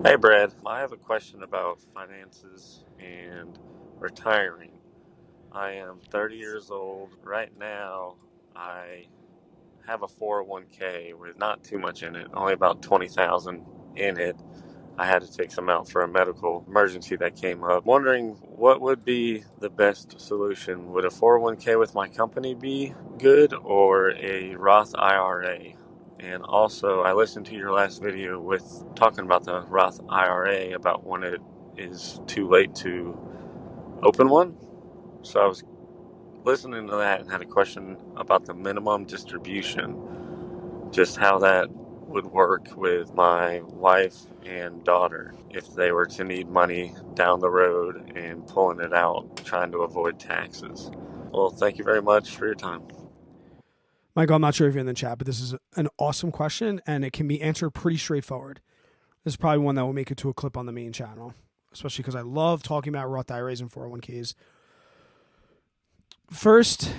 Hey Brad, I have a question about finances and retiring. I am 30 years old. Right now, I have a 401k with not too much in it, only about 20,000 in it. I had to take some out for a medical emergency that came up. Wondering what would be the best solution. Would a 401k with my company be good or a Roth IRA? And also, I listened to your last video with talking about the Roth IRA about when it is too late to open one. So I was listening to that and had a question about the minimum distribution, just how that would work with my wife and daughter if they were to need money down the road and pulling it out, trying to avoid taxes. Well, thank you very much for your time. Michael, I'm not sure if you're in the chat, but this is an awesome question and it can be answered pretty straightforward. This is probably one that will make it to a clip on the main channel, especially because I love talking about Roth IRAs and 401ks. First,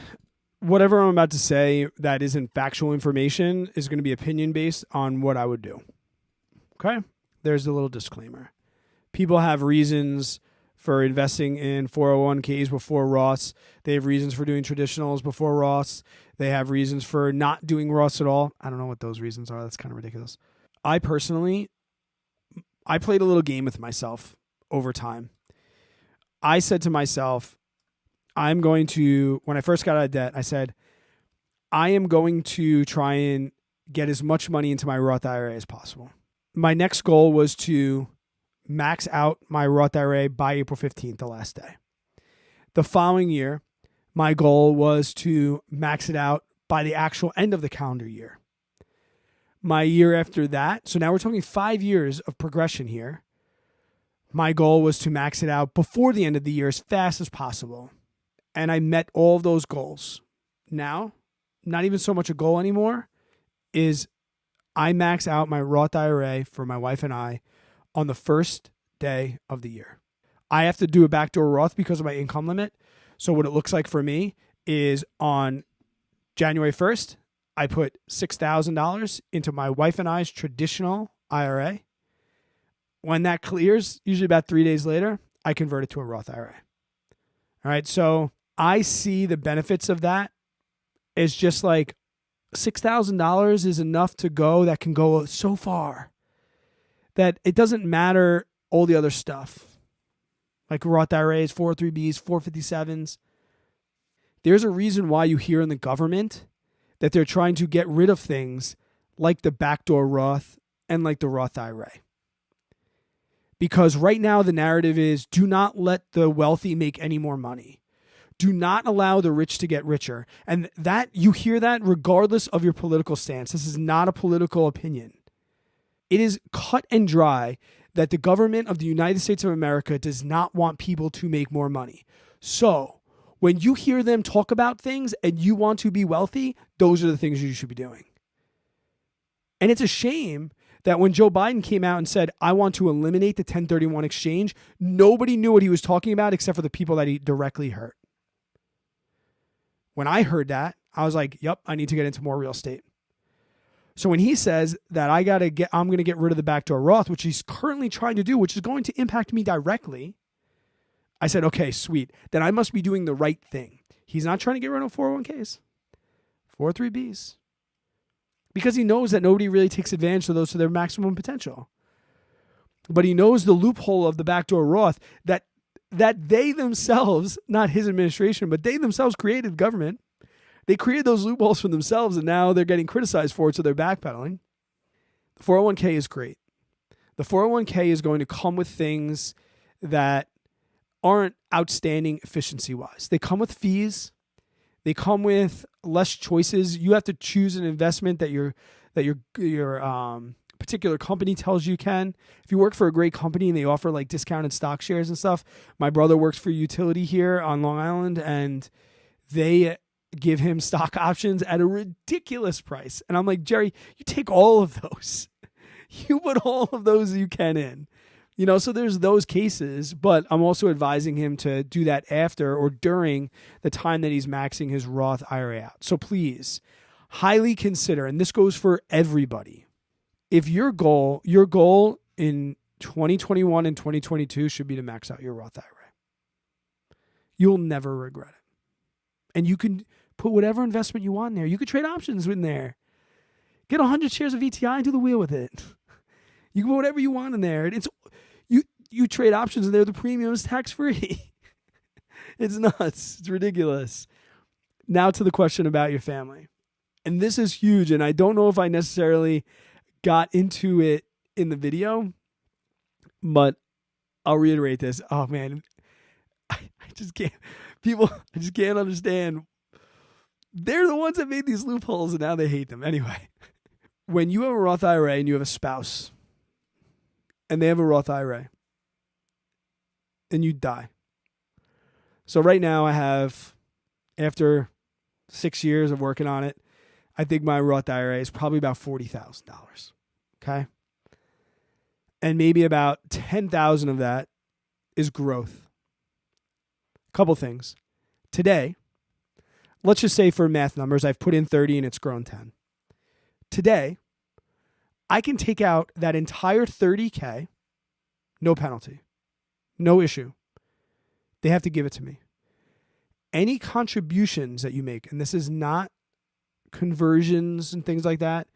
whatever I'm about to say that isn't factual information is going to be opinion based on what I would do. Okay? There's a little disclaimer. People have reasons for investing in 401ks before Roths. They have reasons for doing traditionals before Roths. They have reasons for not doing Roths at all. I don't know what those reasons are. That's kind of ridiculous. I personally, I played a little game with myself over time. I said to myself, I'm going to, when I first got out of debt, I said, I am going to try and get as much money into my Roth IRA as possible. My next goal was to max out my Roth IRA by April 15th, the last day. The following year, my goal was to max it out by the actual end of the calendar year. My year after that, so now we're talking 5 years of progression here. My goal was to max it out before the end of the year as fast as possible. And I met all of those goals. Now, not even so much a goal anymore, is I max out my Roth IRA for my wife and I on the first day of the year. I have to do a backdoor Roth because of my income limit. So what it looks like for me is on January 1st, I put $6,000 into my wife and I's traditional IRA. When that clears, usually about 3 days later, I convert it to a Roth IRA. All right, so I see the benefits of that as just like $6,000 is enough to go that can go so far that it doesn't matter all the other stuff like Roth IRAs, 403Bs, 457s. There's a reason why you hear in the government that they're trying to get rid of things like the backdoor Roth and like the Roth IRA. Because right now the narrative is do not let the wealthy make any more money. Do not allow the rich to get richer. And that you hear that regardless of your political stance. This is not a political opinion. It is cut and dry that the government of the United States of America does not want people to make more money. So when you hear them talk about things and you want to be wealthy, those are the things you should be doing. And it's a shame that when Joe Biden came out and said, I want to eliminate the 1031 exchange, nobody knew what he was talking about except for the people that he directly hurt. When I heard that, I was like, yep, I need to get into more real estate. So when he says that I'm going to get rid of the backdoor Roth, which he's currently trying to do, which is going to impact me directly, I said, okay, sweet. Then I must be doing the right thing. He's not trying to get rid of 401ks, 403Bs, because he knows that nobody really takes advantage of those to their maximum potential. But he knows the loophole of the backdoor Roth that they themselves, not his administration, but they themselves created government. They created those loopholes for themselves, and now they're getting criticized for it, so they're backpedaling. The 401k is great. The 401k is going to come with things that aren't outstanding efficiency-wise. They come with fees. They come with less choices. You have to choose an investment that your particular company tells you can. If you work for a great company and they offer like discounted stock shares and stuff, my brother works for a utility here on Long Island, and they give him stock options at a ridiculous price. And I'm like, Jerry, you take all of those. You put all of those you can in. So there's those cases, but I'm also advising him to do that after or during the time that he's maxing his Roth IRA out. So please, highly consider, and this goes for everybody, if your goal in 2021 and 2022 should be to max out your Roth IRA. You'll never regret it. And you can put whatever investment you want in there. You could trade options in there. Get 100 shares of VTI and do the wheel with it. You can put whatever you want in there. It's you trade options in there. The premium is tax-free. It's nuts. It's ridiculous. Now to the question about your family. And this is huge. And I don't know if I necessarily got into it in the video, but I'll reiterate this. Oh, man. I just can't. People, I just can't understand. They're the ones that made these loopholes, and now they hate them. Anyway, when you have a Roth IRA and you have a spouse, and they have a Roth IRA, and you die. So right now I have, after 6 years of working on it, I think my Roth IRA is probably about $40,000. Okay? And maybe about 10,000 of that is growth. Couple things. Today, let's just say for math numbers, I've put in 30 and it's grown 10. Today, I can take out that entire 30K, no penalty, no issue. They have to give it to me. Any contributions that you make, and this is not conversions and things like that,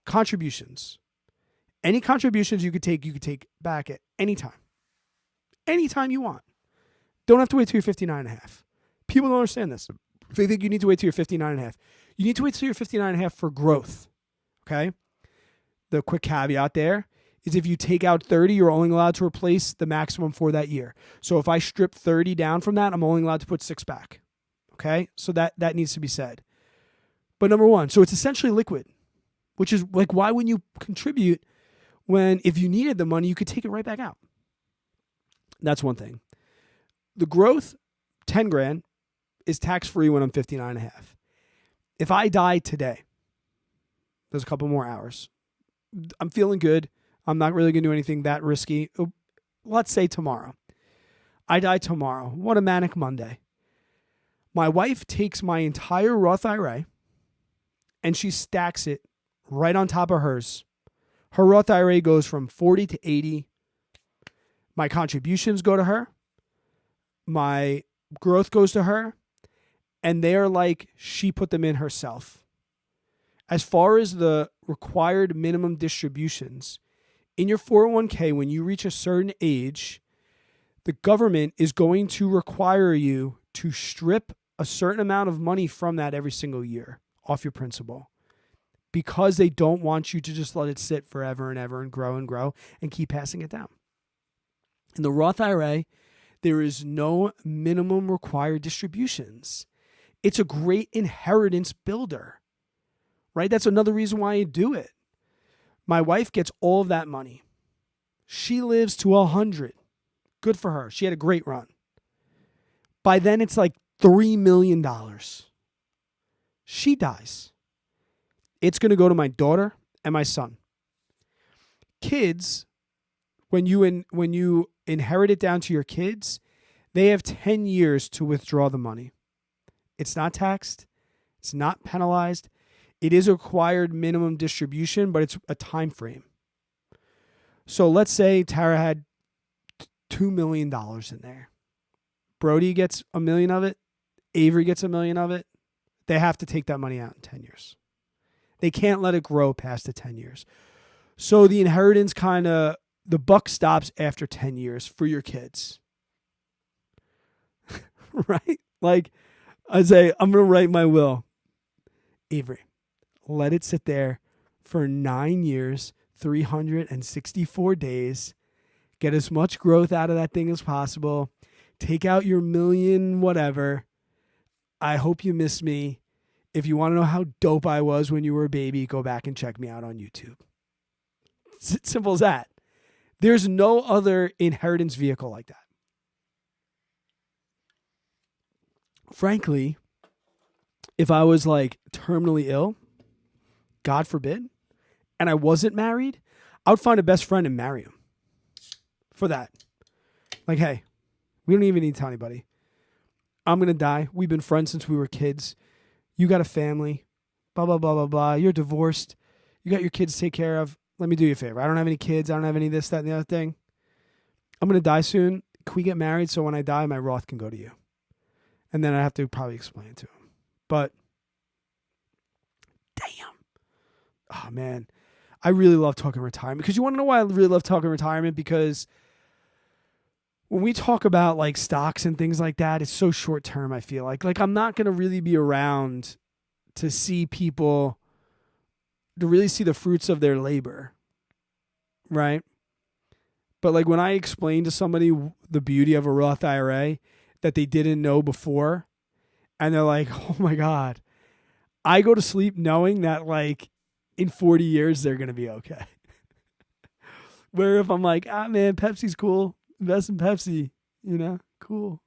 contributions. Any contributions you could take back at any time. Anytime you want. Don't have to wait till you're 59 and a half. People don't understand this. They think you need to wait till you're 59 and a half. You need to wait till you're 59 and a half for growth. Okay? The quick caveat there is if you take out 30, you're only allowed to replace the maximum for that year. So if I strip 30 down from that, I'm only allowed to put 6 back. Okay? So that needs to be said. But number one, so it's essentially liquid, which is like, why wouldn't you contribute when if you needed the money, you could take it right back out? That's one thing. The growth, 10 grand, is tax-free when I'm 59 and a half. If I die today, there's a couple more hours. I'm feeling good. I'm not really going to do anything that risky. Let's say tomorrow. I die tomorrow. What a manic Monday. My wife takes my entire Roth IRA and she stacks it right on top of hers. Her Roth IRA goes from 40 to 80. My contributions go to her. My growth goes to her. And they're like she put them in herself. As far as the required minimum distributions, in your 401k, when you reach a certain age, the government is going to require you to strip a certain amount of money from that every single year off your principal, because they don't want you to just let it sit forever and ever and grow and keep passing it down. In the Roth IRA, there is no minimum required distributions. It's a great inheritance builder, right? That's another reason why I do it. My wife gets all of that money. She lives to 100. Good for her. She had a great run. By then, it's like $3 million. She dies. It's going to go to my daughter and my son. Kids, when you inherit it down to your kids, they have 10 years to withdraw the money. It's not taxed. It's not penalized. It is a required minimum distribution, but it's a time frame. So let's say Tara had $2 million in there. Brody gets $1 million of it. Avery gets $1 million of it. They have to take that money out in 10 years. They can't let it grow past the 10 years. So the inheritance the buck stops after 10 years for your kids. Right? Like, I say, I'm going to write my will. Avery, let it sit there for 9 years, 364 days. Get as much growth out of that thing as possible. Take out your million whatever. I hope you miss me. If you want to know how dope I was when you were a baby, go back and check me out on YouTube. It's simple as that. There's no other inheritance vehicle like that. Frankly, if I was like terminally ill, God forbid, and I wasn't married, I would find a best friend and marry him for that. Like, hey, we don't even need to tell anybody. I'm going to die. We've been friends since we were kids. You got a family, blah, blah, blah, blah, blah. You're divorced. You got your kids to take care of. let me do you a favor. I don't have any kids. I don't have any this, that, and the other thing. I'm going to die soon. Can we get married so when I die, my Roth can go to you? And then I have to probably explain it to him. But, damn. Oh, man. I really love talking retirement. Because you want to know why I really love talking retirement? Because when we talk about like stocks and things like that, it's so short term, I feel like. Like, I'm not going to really be around to see people, to really see the fruits of their labor. Right? But like when I explain to somebody the beauty of a Roth IRA that they didn't know before, and they're like, oh my God, I go to sleep knowing that like in 40 years, they're going to be okay. Where if I'm like, man, Pepsi's cool. Invest in Pepsi, cool,